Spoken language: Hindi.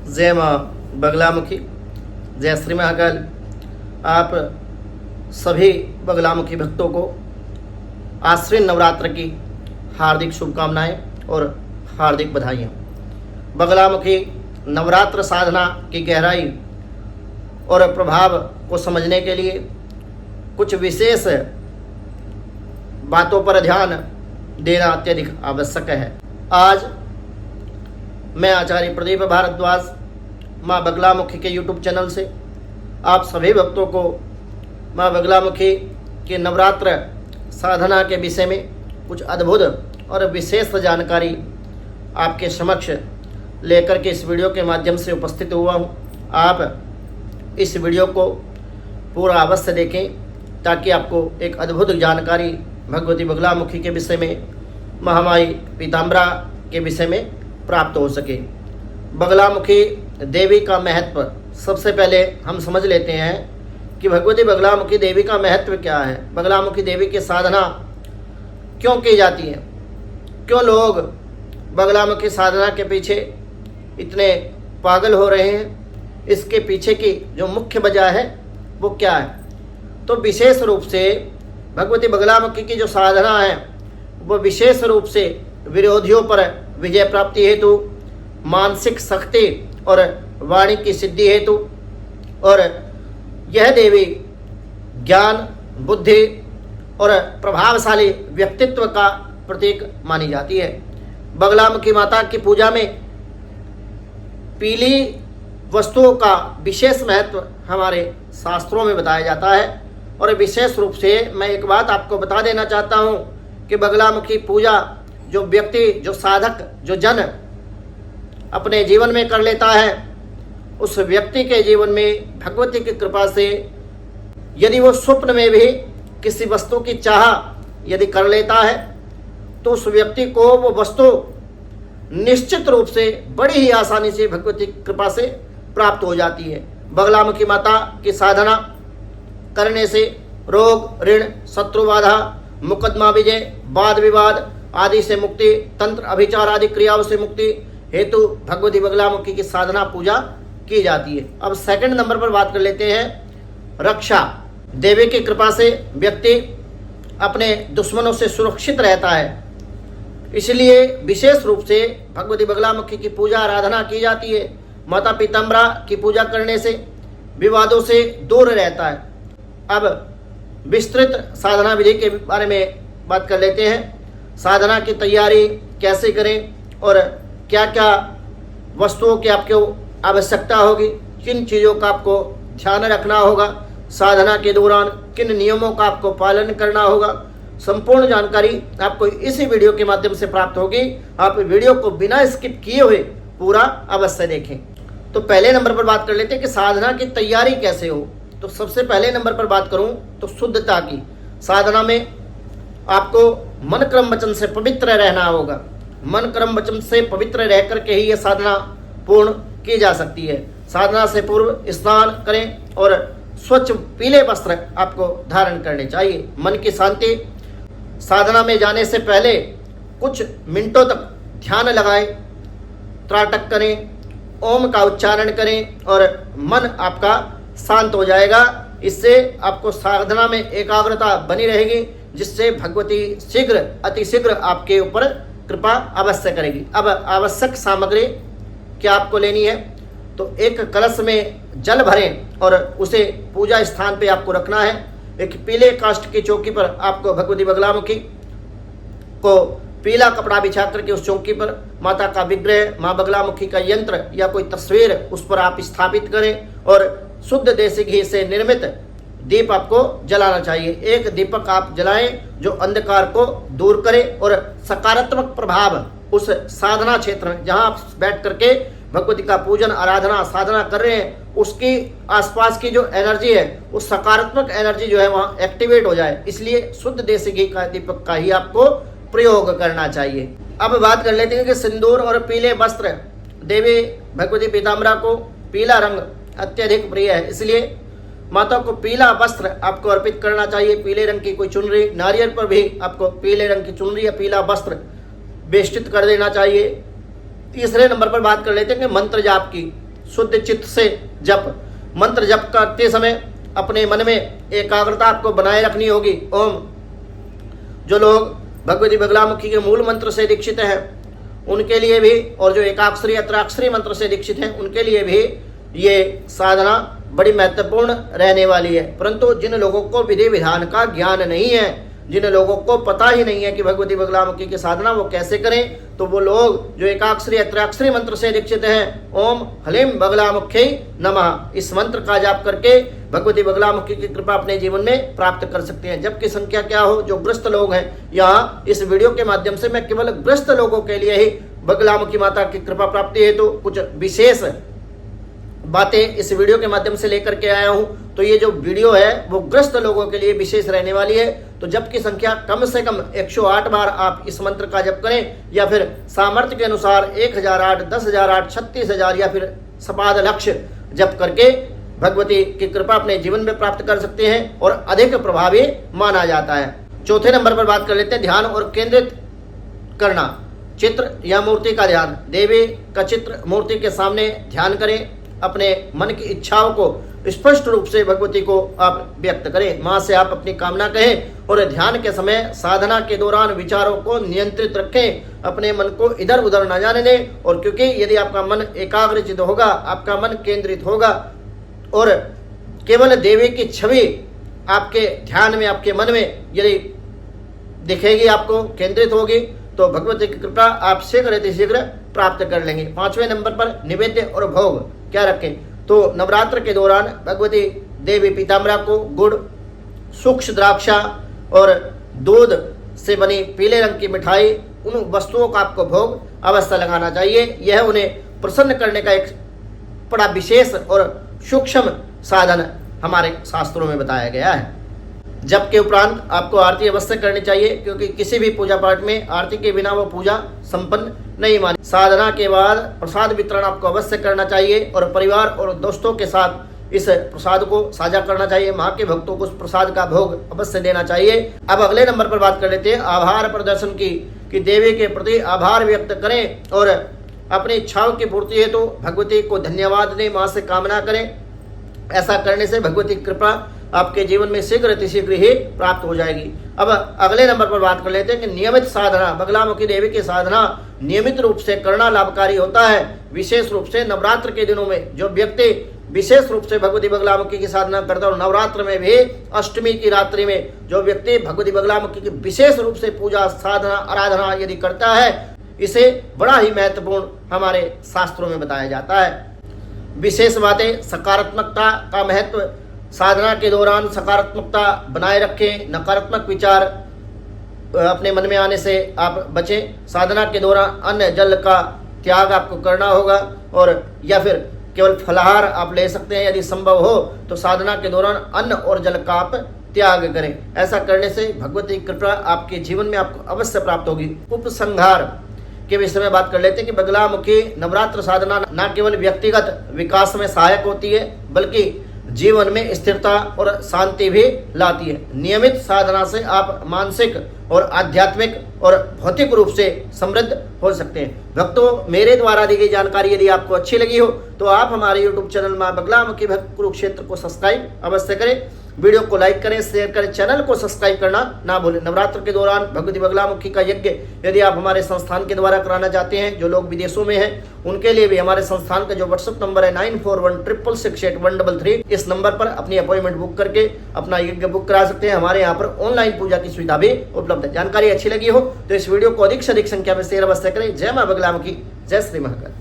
जय माँ बगलामुखी, जय श्री महाकाल। आप सभी बगलामुखी भक्तों को आश्विन नवरात्र की हार्दिक शुभकामनाएं और हार्दिक बधाइयाँ। बगलामुखी नवरात्र साधना की गहराई और प्रभाव को समझने के लिए कुछ विशेष बातों पर ध्यान देना अत्यधिक आवश्यक है। आज मैं आचार्य प्रदीप भारद्वाज माँ बगलामुखी के यूट्यूब चैनल से आप सभी भक्तों को माँ बगलामुखी के नवरात्र साधना के विषय में कुछ अद्भुत और विशेष जानकारी आपके समक्ष लेकर के इस वीडियो के माध्यम से उपस्थित हुआ हूँ। आप इस वीडियो को पूरा अवश्य देखें ताकि आपको एक अद्भुत जानकारी भगवती बगलामुखी के विषय में, महामाई पीताम्बरा के विषय में प्राप्त हो सके। बगलामुखी देवी का महत्व सबसे पहले हम समझ लेते हैं कि भगवती बगलामुखी देवी का महत्व क्या है। बगलामुखी देवी की साधना क्यों की जाती है, क्यों लोग बगलामुखी साधना के पीछे इतने पागल हो रहे हैं, इसके पीछे की जो मुख्य वजह है वो क्या है। तो विशेष रूप से भगवती बगलामुखी की जो साधना है वो विशेष रूप से विरोधियों पर विजय प्राप्ति हेतु, मानसिक शक्ति और वाणी की सिद्धि हेतु, और यह देवी ज्ञान, बुद्धि और प्रभावशाली व्यक्तित्व का प्रतीक मानी जाती है। बगलामुखी माता की पूजा में पीली वस्तुओं का विशेष महत्व हमारे शास्त्रों में बताया जाता है। और विशेष रूप से मैं एक बात आपको बता देना चाहता हूँ कि बगलामुखी पूजा जो व्यक्ति, जो साधक, जो जन अपने जीवन में कर लेता है, उस व्यक्ति के जीवन में भगवती की कृपा से यदि वो स्वप्न में भी किसी वस्तु की चाह यदि कर लेता है तो उस व्यक्ति को वो वस्तु निश्चित रूप से बड़ी ही आसानी से भगवती की कृपा से प्राप्त हो जाती है। बगलामुखी माता की साधना करने से रोग, ऋण, शत्रु बाधा, मुकदमा विजय, वाद विवाद आदि से मुक्ति, तंत्र अभिचार आदि क्रियाओं से मुक्ति हेतु भगवती बगलामुखी की साधना पूजा की जाती है। अब सेकंड नंबर पर बात कर लेते हैं रक्षा। देवी की कृपा से व्यक्ति अपने दुश्मनों से सुरक्षित रहता है, इसलिए विशेष रूप से भगवती बगलामुखी की पूजा आराधना की जाती है। माता पीताम्बरा की पूजा करने से विवादों से दूर रहता है। अब विस्तृत साधना विधि के बारे में बात कर लेते हैं। साधना की तैयारी कैसे करें और क्या क्या वस्तुओं की आपको आवश्यकता होगी, किन चीज़ों का आपको ध्यान रखना होगा, साधना के दौरान किन नियमों का आपको पालन करना होगा, संपूर्ण जानकारी आपको इसी वीडियो के माध्यम से प्राप्त होगी। आप वीडियो को बिना स्किप किए हुए पूरा अवश्य देखें। तो पहले नंबर पर बात कर लेते हैं कि साधना की तैयारी कैसे हो। तो सबसे पहले नंबर पर बात करूं तो शुद्धता की। साधना में आपको मन क्रम वचन से पवित्र रहना होगा। मन क्रम वचन से पवित्र रह करके ही यह साधना पूर्ण की जा सकती है। साधना से पूर्व स्नान करें और स्वच्छ पीले वस्त्र आपको धारण करने चाहिए। मन की शांति, साधना में जाने से पहले कुछ मिनटों तक ध्यान लगाएं, त्राटक करें, ओम का उच्चारण करें और मन आपका शांत हो जाएगा। इससे आपको साधना में एकाग्रता बनी रहेगी, जिससे भगवती शीघ्र, अतिशीघ्र आपके ऊपर कृपा अवश्य करेगी। अब आवश्यक सामग्री क्या आपको लेनी है, तो एक कलश में जल भरें और उसे पूजा स्थान पे आपको रखना है। एक पीले काष्ठ की चौकी पर आपको भगवती बगलामुखी को पीला कपड़ा बिछा करके उस चौकी पर माता का विग्रह, माँ बगलामुखी का यंत्र या कोई तस्वीर उस पर आप स्थापित करें और शुद्ध देसी घी से निर्मित दीप आपको जलाना चाहिए। एक दीपक आप जलाएं जो अंधकार को दूर करे और सकारात्मक प्रभाव उस साधना क्षेत्र में जहां आप बैठ करके भगवती का पूजन, आराधना, साधना कर रहे हैं, उसकी आसपास की जो एनर्जी है, उस सकारात्मक एनर्जी जो है वहाँ एक्टिवेट हो जाए। इसलिए शुद्ध देसी घी का दीपक का ही आपको प्रयोग करना चाहिए। अब बात कर लेते हैं कि सिंदूर और पीले वस्त्र। देवी भगवती पीताम्बरा को पीला रंग अत्यधिक प्रिय है, इसलिए माता को पीला वस्त्र आपको अर्पित करना चाहिए। पीले रंग की कोई चुनरी, नारियल पर भी आपको पीले रंग की चुनरी या पीला वस्त्र बेष्टित कर देना चाहिए। तीसरे नंबर पर बात कर लेते हैं कि मंत्र जाप की। शुद्ध चित्त से जप। मंत्र जप करते समय अपने मन में एकाग्रता आपको बनाए रखनी होगी। ओम। जो लोग भगवती बगलामुखी के मूल मंत्र से दीक्षित हैं उनके लिए भी, और जो एकाक्षरी अत्राक्षरी मंत्र से दीक्षित हैं उनके लिए भी ये साधना बड़ी महत्वपूर्ण रहने वाली है। परंतु जिन लोगों को विधि विधान का ज्ञान नहीं है, जिन लोगों को पता ही नहीं है कि भगवती बगलामुखी की साधना वो कैसे करें, तो वो लोग जो एकाक्षरी अत्राक्षरी मंत्र से दीक्षित हैं, ओम ह्लीं बगलामुख्यै नमः, इस मंत्र का जाप करके भगवती बगलामुखी की कृपा अपने जीवन में प्राप्त कर सकते हैं। जबकि संख्या क्या हो, जो ग्रस्त लोग हैं, यहाँ इस वीडियो के माध्यम से मैं केवल ग्रस्त लोगों के लिए ही बगलामुखी माता की कृपा प्राप्ति है तो कुछ विशेष बातें इस वीडियो के माध्यम से लेकर के आया हूं। तो ये जो वीडियो है वो ग्रस्त लोगों के लिए विशेष रहने वाली है। तो जप की संख्या कम से कम 108 बार आप इस मंत्र का जप करें, या फिर सामर्थ्य के अनुसार 1008, 10,008, 36,000 या फिर सपाद लक्ष्य जप करके भगवती की कृपा अपने जीवन में प्राप्त कर सकते हैं और अधिक प्रभावी माना जाता है। चौथे नंबर पर बात कर लेते हैं ध्यान और केंद्रित करना। चित्र या मूर्ति का ध्यान। देवी का चित्र मूर्ति के सामने ध्यान करें। अपने मन की इच्छाओं को स्पष्ट रूप से भगवती को आप व्यक्त करें। मां से आप अपनी कामना कहें और ध्यान के समय साधना के दौरान विचारों को नियंत्रित रखें। अपने मन को इधर उधर न जाने दें। और क्योंकि यदि आपका मन एकाग्रचित होगा, आपका मन केंद्रित होगा और केवल देवी की छवि आपके ध्यान में, आपके मन में यदि दिखेगी, आपको केंद्रित होगी, तो भगवती की कृपा आप शीघ्र शीघ्र प्राप्त कर लेंगे। 5वें नंबर पर निवेद्य और भोग क्या रखें, तो नवरात्र के दौरान भगवती देवी पीताम्बरा को गुड़, सूक्ष्म द्राक्षा और दूध से बनी पीले रंग की मिठाई, उन वस्तुओं का आपको भोग अवश्य लगाना चाहिए। यह उन्हें प्रसन्न करने का एक बड़ा विशेष और सूक्ष्म साधन हमारे शास्त्रों में बताया गया है। जप के उपरांत आपको आरती अवश्य करनी चाहिए, क्योंकि किसी भी पूजा पाठ में आरती के बिना वो पूजा संपन्न नहीं मानी। साधना के बाद प्रसाद वितरण आपको अवश्य करना चाहिए और परिवार और दोस्तों के साथ इस प्रसाद को साझा करना चाहिए। माँ के भक्तों को उस प्रसाद का भोग अवश्य देना चाहिए। अब अगले नंबर पर बात कर लेते हैं आभार प्रदर्शन की, कि देवी के प्रति आभार व्यक्त करें और अपनी इच्छाओं की पूर्ति हेतु भगवती को धन्यवाद दें, माँ से कामना करें। ऐसा करने से भगवती की कृपा आपके जीवन में शीघ्र ही प्राप्त हो जाएगी। अब अगले नंबर पर बात कर लेते हैं कि नियमित साधना। बगलामुखी देवी की साधना नियमित रूप से करना लाभकारी होता है। विशेष रूप से नवरात्र के दिनों में जो व्यक्ति विशेष रूप से भगवती बगलामुखी की साधना करता है, और नवरात्र में भी अष्टमी की रात्रि में जो व्यक्ति भगवती बगलामुखी की विशेष रूप से पूजा साधना आराधना यदि करता है, इसे बड़ा ही महत्वपूर्ण हमारे शास्त्रों में बताया जाता है। विशेष बातें, सकारात्मकता का महत्व। साधना के दौरान सकारात्मकता बनाए रखें। नकारात्मक विचार अपने मन में आने से आप बचें। साधना के दौरान अन्न जल का त्याग आपको करना होगा, और या फिर केवल फलाहार आप ले सकते हैं। यदि संभव हो तो साधना के दौरान अन्न और जल का आप त्याग करें। ऐसा करने से भगवती की कृपा आपके जीवन में आपको अवश्य प्राप्त होगी। उपसंहार के विषय में बात कर लेते हैं कि बगलामुखी नवरात्र साधना न केवल व्यक्तिगत विकास में सहायक होती है, बल्कि जीवन में स्थिरता और शांति भी लाती है। नियमित साधना से आप मानसिक और आध्यात्मिक और भौतिक रूप से समृद्ध हो सकते हैं। भक्तों, मेरे द्वारा दी गई जानकारी यदि आपको अच्छी लगी हो तो आप हमारे YouTube चैनल मां बगलामुखी भक्त कुरुक्षेत्र को सब्सक्राइब अवश्य करें। वीडियो को लाइक करें, शेयर करें, चैनल को सब्सक्राइब करना ना भूलें। नवरात्र के दौरान भगवती बगलामुखी का यज्ञ यदि आप हमारे संस्थान के द्वारा कराना चाहते हैं, जो लोग विदेशों में हैं उनके लिए भी हमारे संस्थान का जो व्हाट्सएप नंबर है 9416668133, इस नंबर पर अपनी अपॉइंटमेंट बुक करके अपना यज्ञ बुक करा सकते हैं। हमारे यहाँ पर ऑनलाइन पूजा की सुविधा भी उपलब्ध है। जानकारी अच्छी लगी हो तो इस वीडियो को अधिक से अधिक संख्या में शेयर अवश्य करें। जय मां बगलामुखी, जय श्री महाकाल।